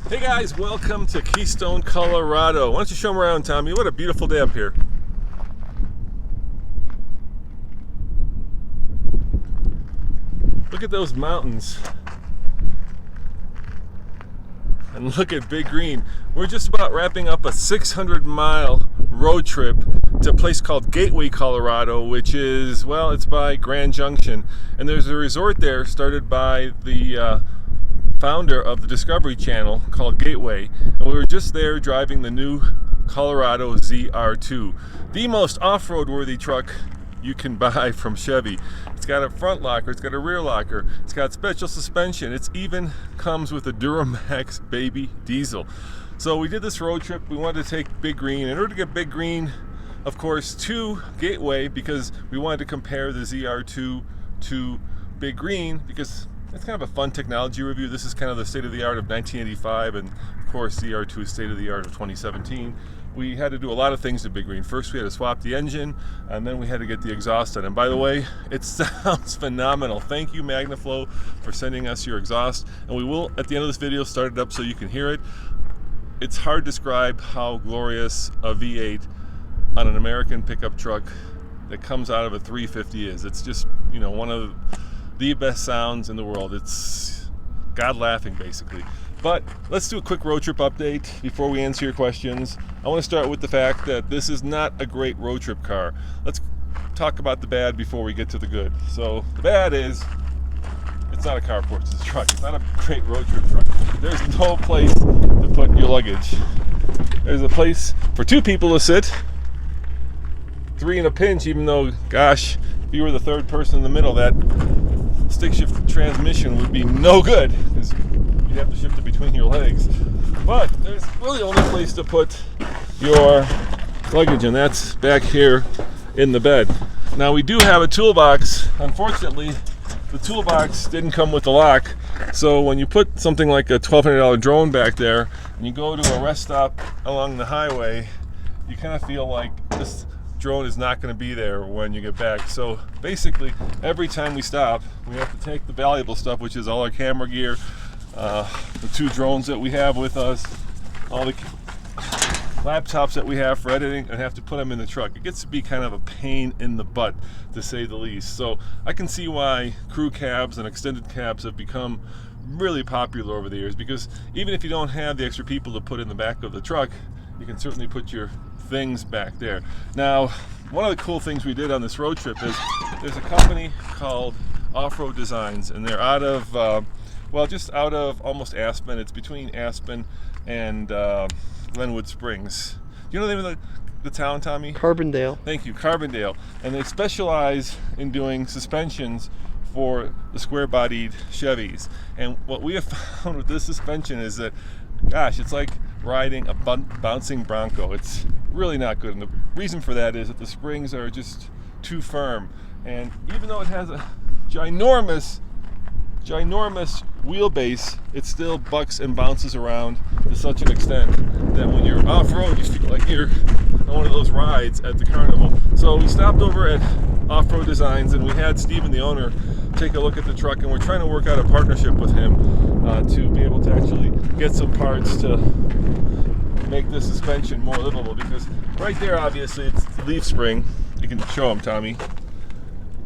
Hey guys, welcome to Keystone, Colorado. Why don't you show them around, Tommy? What a beautiful day up here. Look at those mountains. And look at Big Green. We're just about wrapping up a 600-mile road trip to a place called Gateway, Colorado, which is, well, it's by Grand Junction. And there's a resort there started by the founder of the Discovery Channel called Gateway, and we were just there driving the new Colorado ZR2, the most off-road worthy truck you can buy from Chevy. It's got a front locker, it's got a rear locker, it's got special suspension, it's even comes with a Duramax baby diesel. So we did this road trip. We wanted to take Big Green. In order to get Big Green, of course, to Gateway, because we wanted to compare the ZR2 to Big Green, because it's kind of a fun technology review. This is kind of the state of the art of 1985, and of course ZR2 is state of the art of 2017. We had to do a lot of things to Big Green. First we had to swap the engine, and then we had to get the exhaust on. And by the way, it sounds phenomenal. Thank you, MagnaFlow, for sending us your exhaust. And we will, at the end of this video, start it up so you can hear it. It's hard to describe how glorious a V8 on an American pickup truck that comes out of a 350 is. It's just, you know, one of the best sounds in the world. It's God laughing, basically. But let's do a quick road trip update before we answer your questions. I want to start with the fact that this is not a great road trip car. Let's talk about the bad before we get to the good. So the bad is it's not a carport, it's a truck. It's not a great road trip truck. There's no place to put your luggage. There's a place for two people to sit, three in a pinch, even though, gosh, if you were the third person in the middle, that stick shift transmission would be no good, because you'd have to shift it between your legs. But there's really only place to put your luggage, and that's back here in the bed. Now we do have a toolbox. Unfortunately, the toolbox didn't come with the lock, so when you put something like a $1,200 drone back there and you go to a rest stop along the highway, you kind of feel like this drone is not going to be there when you get back. So basically, every time we stop, we have to take the valuable stuff, which is all our camera gear, the two drones that we have with us, all the laptops that we have for editing, and have to put them in the truck. It gets to be kind of a pain in the butt, to say the least. So I can see why crew cabs and extended cabs have become really popular over the years, because even if you don't have the extra people to put in the back of the truck, you can certainly put your things back there. Now, one of the cool things we did on this road trip is there's a company called Off-Road Designs, and they're out of, well, just out of almost Aspen. It's between Aspen and Glenwood Springs. Do you know the name of the town, Tommy? Carbondale. Thank you, Carbondale. And they specialize in doing suspensions for the square-bodied Chevys. And what we have found with this suspension is that, gosh, it's like riding a bouncing Bronco. It's really not good, and the reason for that is that the springs are just too firm. And even though it has a ginormous wheelbase, it still bucks and bounces around to such an extent that when you're off-road, you feel like you're on one of those rides at the carnival. So we stopped over at Off-Road Designs, and we had Steven, the owner, take a look at the truck, and we're trying to work out a partnership with him to be able to actually get some parts to make this suspension more livable, because right there, obviously, it's the leaf spring. You can show them, Tommy.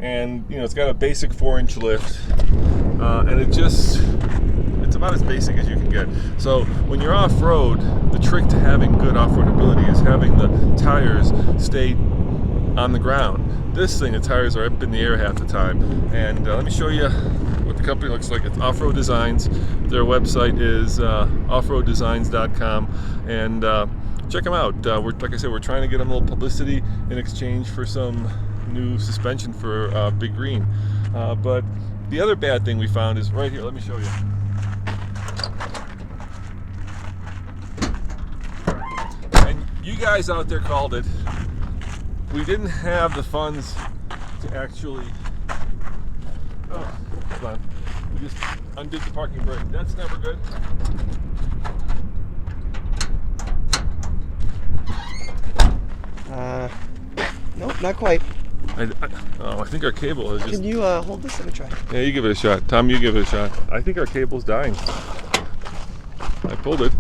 And, you know, it's got a basic 4-inch lift, and it's about as basic as you can get. So when you're off-road, the trick to having good off-road ability is having the tires stay on the ground. This thing, the tires are up in the air half the time. And let me show you what the company looks like. It's Off-Road Designs. Their website is offroaddesigns.com, and check them out. Like I said, we're trying to get them a little publicity in exchange for some new suspension for Big Green. But the other bad thing we found is right here. Let me show you. And you guys out there called it. We didn't have the funds to actually. Oh, hold on. We just undid the parking brake. That's never good. Nope, not quite. I think our cable is just... Can you hold this? Let me try. Yeah, you give it a shot. Tom, you give it a shot. I think our cable's dying. I pulled it.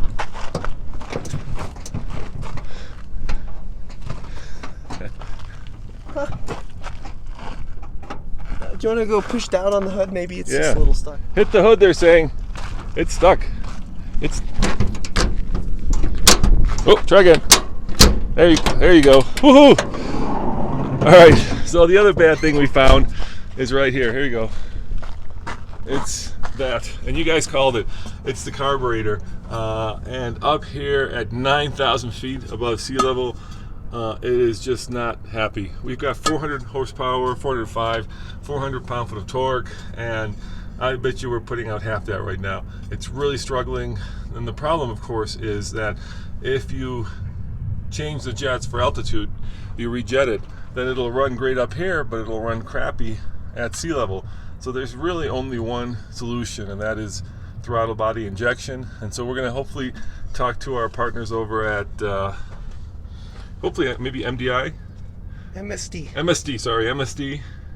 Huh. Do you want to go push down on the hood? Maybe it's Yeah. just a little stuck. Hit the hood, they're saying. It's stuck. It's... Oh, try again. There you go. Woohoo! All right, so the other bad thing we found is right here. Here you go. It's that, and you guys called it. It's the carburetor. And up here at 9,000 feet above sea level, it is just not happy. We've got 400 horsepower, 405, 400 pound-foot of torque, and I bet you we're putting out half that right now. It's really struggling, and the problem, of course, is that if you change the jets for altitude, you rejet it, then it'll run great up here, but it'll run crappy at sea level. So there's really only one solution, and that is throttle body injection. And so we're going to hopefully talk to our partners over at hopefully maybe MSD,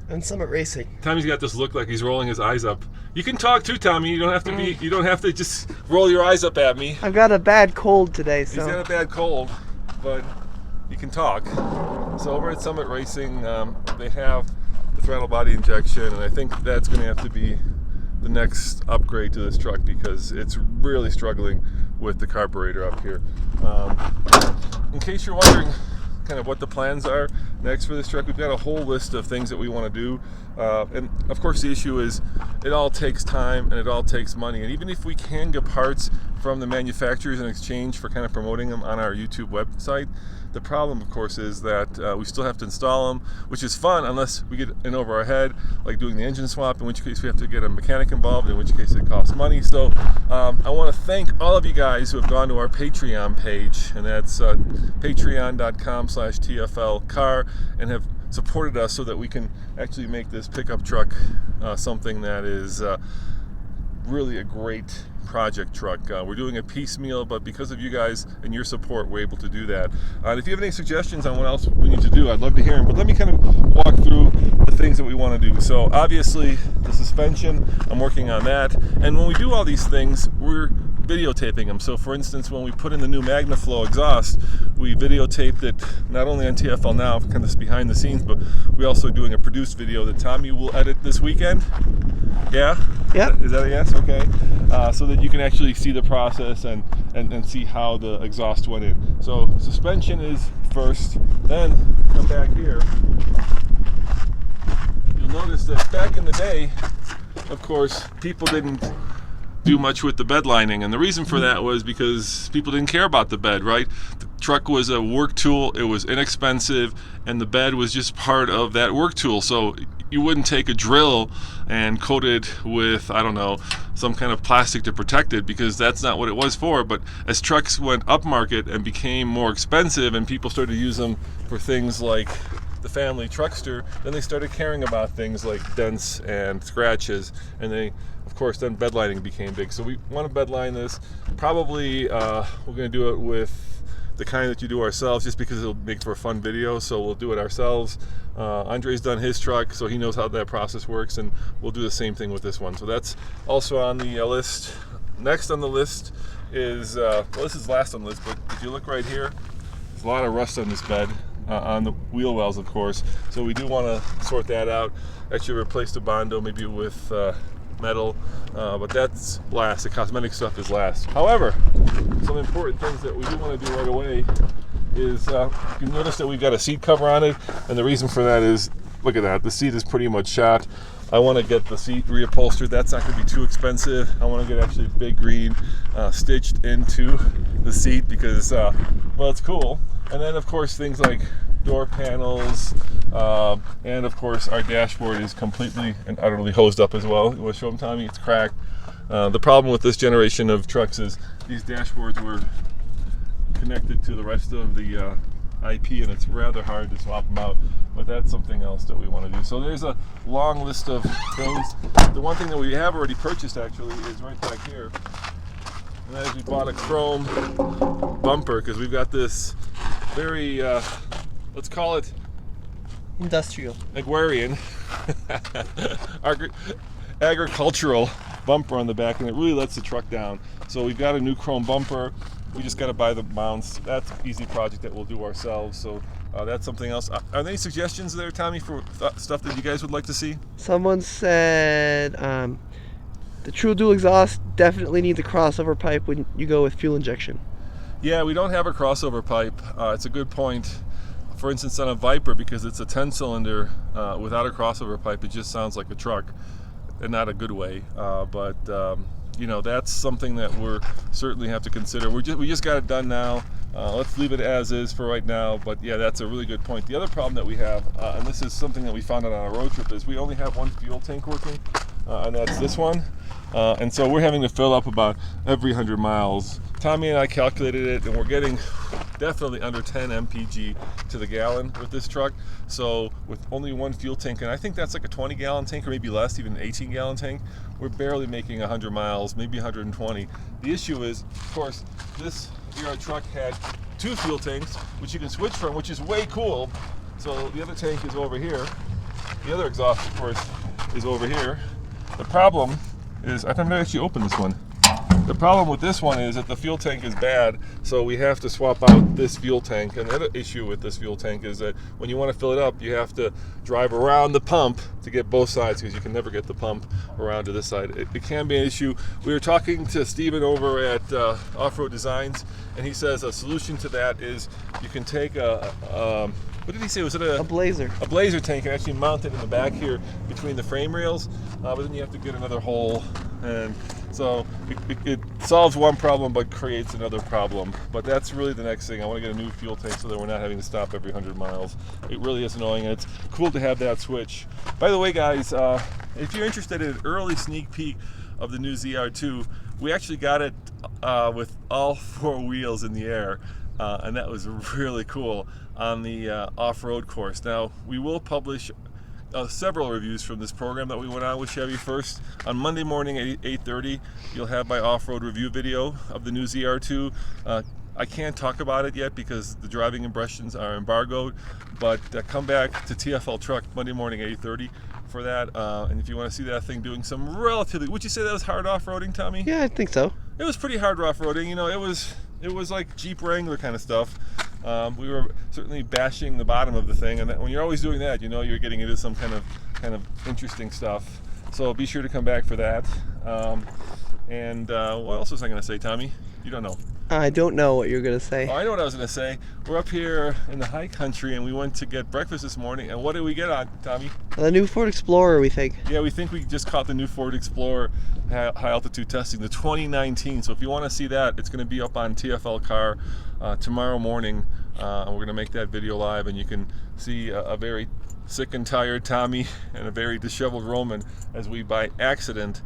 And Summit Racing. Tommy's got this look like he's rolling his eyes up. You can talk too, Tommy. You don't have to be. You don't have to just roll your eyes up at me. I've got a bad cold today, so. He's got a bad cold, but you can talk. So over at Summit Racing, they have the throttle body injection, and I think that's going to have to be the next upgrade to this truck because it's really struggling with the carburetor up here. In case you're wondering kind of what the plans are next for this truck, we've got a whole list of things that we want to do, and of course the issue is it all takes time and it all takes money, and even if we can get parts from the manufacturers in exchange for kind of promoting them on our YouTube website, the problem of course is that we still have to install them, which is fun unless we get in over our head, like doing the engine swap, in which case we have to get a mechanic involved, in which case it costs money. So I want to thank all of you guys who have gone to our Patreon page, and that's patreon.com/TFLcar, and have supported us so that we can actually make this pickup truck something that is really a great project truck. We're doing it piecemeal, but because of you guys and your support, we're able to do that. And if you have any suggestions on what else we need to do, I'd love to hear them. But let me kind of walk through the things that we want to do. So obviously the suspension, I'm working on that. And when we do all these things, we're videotaping them. So for instance, when we put in the new MagnaFlow exhaust, we videotaped it not only on TFL Now, kind of behind the scenes, but we're also doing a produced video that Tommy will edit this weekend. Yeah? Yep. Is that a yes? Okay. So that you can actually see the process and see how the exhaust went in. So suspension is first, then come back here. You'll notice that back in the day, of course, people didn't do much with the bed lining, and the reason for that was because people didn't care about the bed, right? The truck was a work tool, it was inexpensive, and the bed was just part of that work tool. So you wouldn't take a drill and coat it with, I don't know, some kind of plastic to protect it, because that's not what it was for. But as trucks went upmarket and became more expensive and people started to use them for things like the family truckster, then they started caring about things like dents and scratches, and they, of course, then bed lining became big. So we want to bed line this. Probably we're going to do it with the kind that you do ourselves, just because it'll make for a fun video, so we'll do it ourselves. Andre's done his truck, so he knows how that process works, and we'll do the same thing with this one. So that's also on the list. Next on the list is, well, this is last on the list, but if you look right here, there's a lot of rust on this bed. On the wheel wells, of course, so we do want to sort that out. Actually replace the Bondo maybe with metal, but that's last. The cosmetic stuff is last. However, some important things that we do want to do right away is you notice that we've got a seat cover on it, and the reason for that is, look at that, the seat is pretty much shot. I want to get the seat reupholstered. That's not going to be too expensive. I want to get actually big green stitched into the seat because, well, it's cool. And then, of course, things like door panels, and of course our dashboard is completely and utterly hosed up as well. You want to show them, Tommy? It's cracked. The problem with this generation of trucks is these dashboards were connected to the rest of the IP, and it's rather hard to swap them out, but that's something else that we want to do. So there's a long list of things. The one thing that we have already purchased actually is right back here, and that is we bought a chrome bumper because we've got this very let's call it industrial, agrarian agricultural bumper on the back, and it really lets the truck down. So we've got a new chrome bumper. We just got to buy the mounts. That's an easy project that we'll do ourselves. So that's something else. Are there any suggestions there, Tommy, for stuff that you guys would like to see? Someone said the True Dual exhaust definitely needs a crossover pipe when you go with fuel injection. Yeah, we don't have a crossover pipe. It's a good point. For instance, on a Viper, because it's a 10-cylinder without a crossover pipe, it just sounds like a truck, and not a good way. But you know, that's something that we're certainly have to consider. We just got it done now. Let's leave it as is for right now. But yeah, that's a really good point. The other problem that we have, and this is something that we found out on a road trip, is we only have one fuel tank working, and that's this one. And so we're having to fill up about every 100 miles. Tommy and I calculated it, and we're getting definitely under 10 mpg to the gallon with this truck. So with only one fuel tank, and I think that's like a 20-gallon tank or maybe less, even an 18-gallon tank, we're barely making 100 miles, maybe 120. The issue is, of course, this truck had two fuel tanks, which you can switch from, which is way cool. So the other tank is over here. The other exhaust, of course, is over here. The problem is, I've never actually opened this one. The problem with this one is that the fuel tank is bad, so we have to swap out this fuel tank. And the other issue with this fuel tank is that when you want to fill it up, you have to drive around the pump to get both sides, because you can never get the pump around to this side. It can be an issue. We were talking to Steven over at Off-Road Designs, and he says a solution to that is you can take what did he say? Was it a Blazer? A Blazer tank, and actually mount it in the back here between the frame rails, but then you have to get another hole, and so it solves one problem but creates another problem. But that's really the next thing. I want to get a new fuel tank so that we're not having to stop every 100 miles. It really is annoying, and it's cool to have that switch. By the way, guys, if you're interested in an early sneak peek of the new ZR2, we actually got it with all four wheels in the air. And that was really cool on the off-road course. Now, we will publish several reviews from this program that we went on with Chevy. First, on Monday morning at 8:30, you'll have my off-road review video of the new ZR2. I can't talk about it yet because the driving impressions are embargoed, but come back to TFL Truck Monday morning at 8:30 for that. And if you want to see that thing doing some relatively, would you say that was hard off-roading, Tommy? Yeah, I think so. It was pretty hard off-roading. You know, it was like Jeep Wrangler kind of stuff. We were certainly bashing the bottom of the thing, and when you're always doing that, you know you're getting into some kind of interesting stuff. So be sure to come back for that. And what else was I going to say, Tommy? You don't know. I don't know what you're going to say. Oh, I know what I was going to say. We're up here in the high country, and we went to get breakfast this morning, and what did we get on, Tommy? The new Ford Explorer, we think. Yeah, we think we just caught the new Ford Explorer high altitude testing, the 2019. So if you want to see that, it's going to be up on TFL Car tomorrow morning, and we're going to make that video live, and you can see a very sick and tired Tommy and a very disheveled Roman as we by accident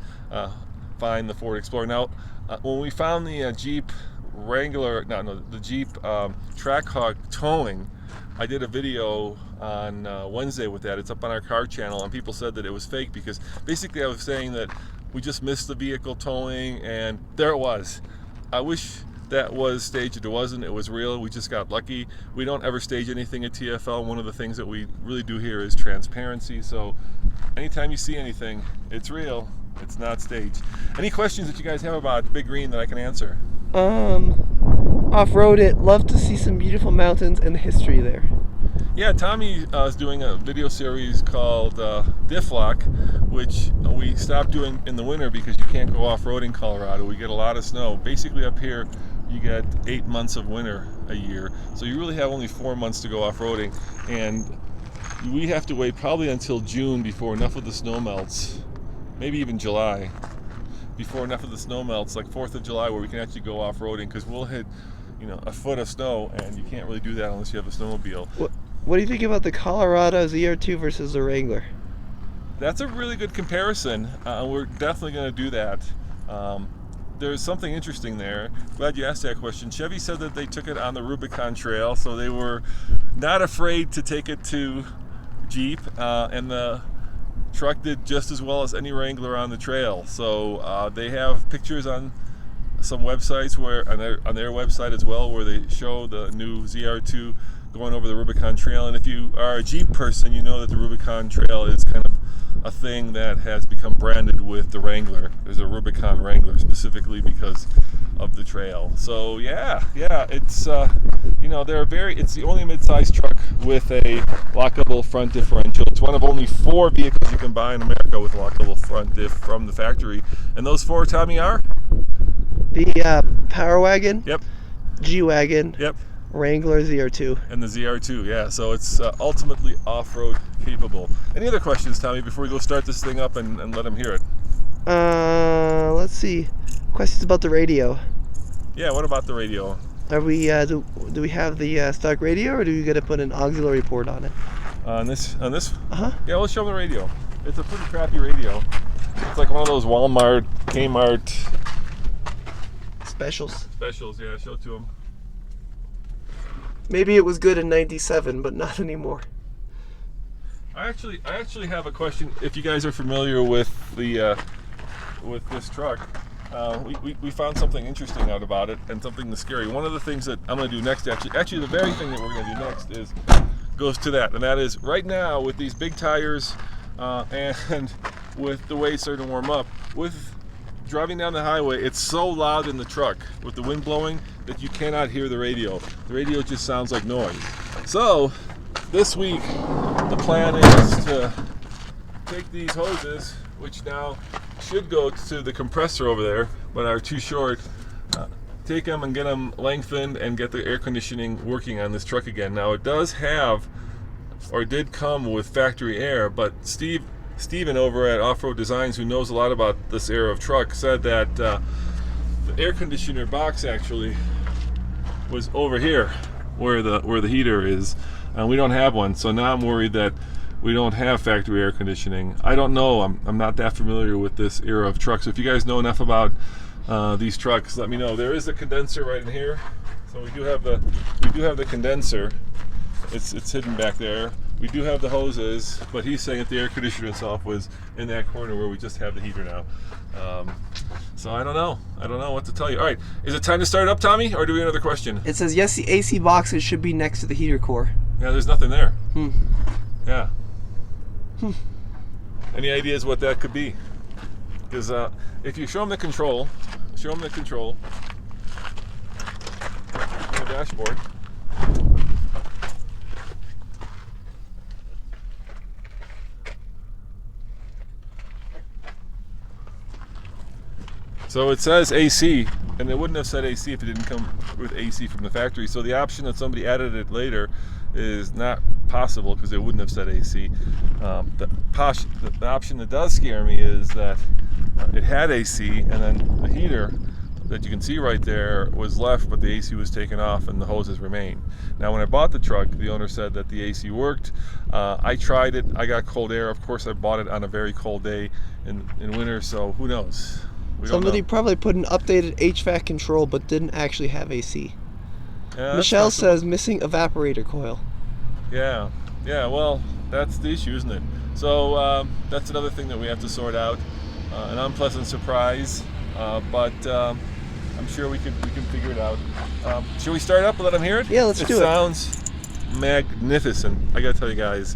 find the Ford Explorer. Now, when we found the Jeep Wrangler, the Jeep Trackhawk towing, I did a video on Wednesday with that. It's up on our car channel, and people said that it was fake because basically I was saying that we just missed the vehicle towing, and there it was. I wish that was staged. It wasn't. It was real. We just got lucky. We don't ever stage anything at TFL. One of the things that we really do here is transparency. So anytime you see anything, it's real. It's not staged. Any questions that you guys have about Big Green that I can answer? Off-road it. Love to see some beautiful mountains and the history there. Yeah, Tommy is doing a video series called Diff Lock, which we stopped doing in the winter because you can't go off-road in Colorado. We get a lot of snow. Basically up here, you get 8 months of winter a year. So you really have only 4 months to go off-roading. And we have to wait probably until June before enough of the snow melts, maybe even July, before enough of the snow melts, like 4th of July, where we can actually go off-roading, because we'll hit, a foot of snow, and you can't really do that unless you have a snowmobile. What do you think about the Colorado ZR2 versus the Wrangler? That's a really good comparison. We're definitely going to do that. There's something interesting there. Glad you asked that question. Chevy said that they took it on the Rubicon Trail, so they were not afraid to take it to Jeep, and the truck did just as well as any Wrangler on the trail. So they have pictures on some websites, where on their website as well, where they show the new ZR2 going over the Rubicon Trail. And if you are a Jeep person, you know that the Rubicon Trail is kind of a thing that has become branded with the Wrangler. There's a Rubicon Wrangler specifically because of the trail. So yeah, it's it's the only mid-size truck with a lockable front differential. It's one of only 4 vehicles you can buy in America with a lockable front diff from the factory. And those 4, Tommy, are the Power Wagon, yep, G-Wagon, yep, Wrangler ZR2. and the ZR2. Yeah, so it's ultimately off-road capable. Any other questions, Tommy, before we go start this thing up and let them hear it? Let's see. Questions about the radio. Yeah, what about the radio? Are we do we have the stock radio, or do we got to put an auxiliary port on it? On this? Uh-huh. Yeah, let's show them the radio. It's a pretty crappy radio. It's like one of those Walmart, Kmart Specials. Yeah, show it to them. Maybe it was good in '97, but not anymore. I actually have a question. If you guys are familiar with the with this truck, we found something interesting out about it and something scary. One of the things that I'm going to do next, actually the very thing that we're going to do next is goes to that, and that is right now with these big tires and with the way it's starting to warm up, with driving down the highway, it's so loud in the truck with the wind blowing that you cannot hear the radio. The radio just sounds like noise. So this week the plan is to take these hoses, which now should go to the compressor over there but are too short, take them and get them lengthened and get the air conditioning working on this truck again. Now it does have, or did come with factory air, but Steven over at Off-Road Designs, who knows a lot about this era of truck, said that the air conditioner box actually was over here where the heater is, and we don't have one. So now I'm worried that we don't have factory air conditioning. I don't know. I'm not that familiar with this era of trucks. So if you guys know enough about these trucks, let me know. There is a condenser right in here, so we do have the condenser. It's hidden back there. We do have the hoses, but he's saying that the air conditioner itself was in that corner where we just have the heater now. So I don't know what to tell you. All right, is it time to start up, Tommy, or do we have another question? It says yes, the AC boxes should be next to the heater core. Yeah, there's nothing there. Yeah. Any ideas what that could be? Because if you show them the control on the dashboard. So it says AC, and it wouldn't have said AC if it didn't come with AC from the factory. So the option that somebody added it later is not possible because it wouldn't have said AC. The option that does scare me is that it had AC, and then the heater that you can see right there was left, but the AC was taken off and the hoses remain. Now when I bought the truck, the owner said that the AC worked. I tried it, I got cold air. Of course I bought it on a very cold day in winter, so who knows? Somebody probably put an updated HVAC control but didn't actually have AC. Yeah, Michelle says missing evaporator coil. Yeah, well, that's the issue, isn't it? So that's another thing that we have to sort out. An unpleasant surprise, but I'm sure we can figure it out. Should we start up and let them hear it? Yeah, let's do it. It sounds magnificent. I gotta tell you guys,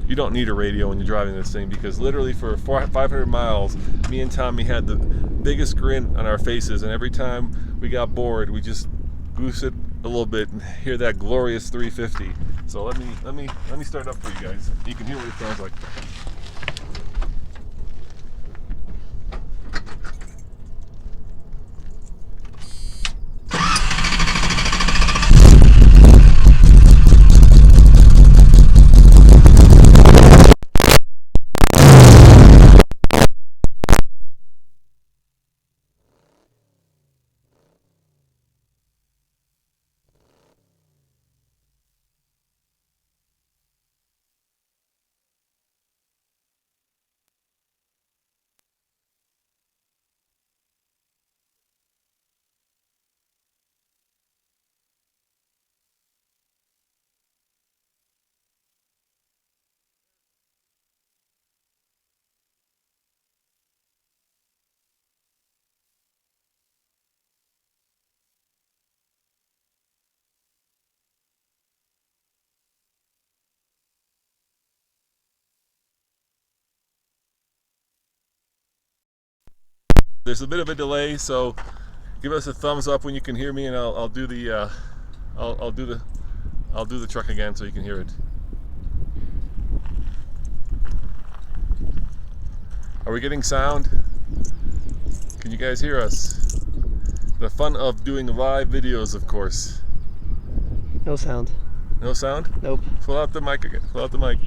you don't need a radio when you're driving this thing, because literally for 500 miles, me and Tommy had the biggest grin on our faces, and every time we got bored, we just goose it a little bit and hear that glorious 350. So let me start up for you guys. You can hear what it sounds like. There's a bit of a delay, so give us a thumbs up when you can hear me, and I'll do the I'll do the truck again so you can hear it. Are we getting sound? Can you guys hear us? The fun of doing live videos, of course. No sound. No sound? Nope. Pull out the mic again. Pull out the mic.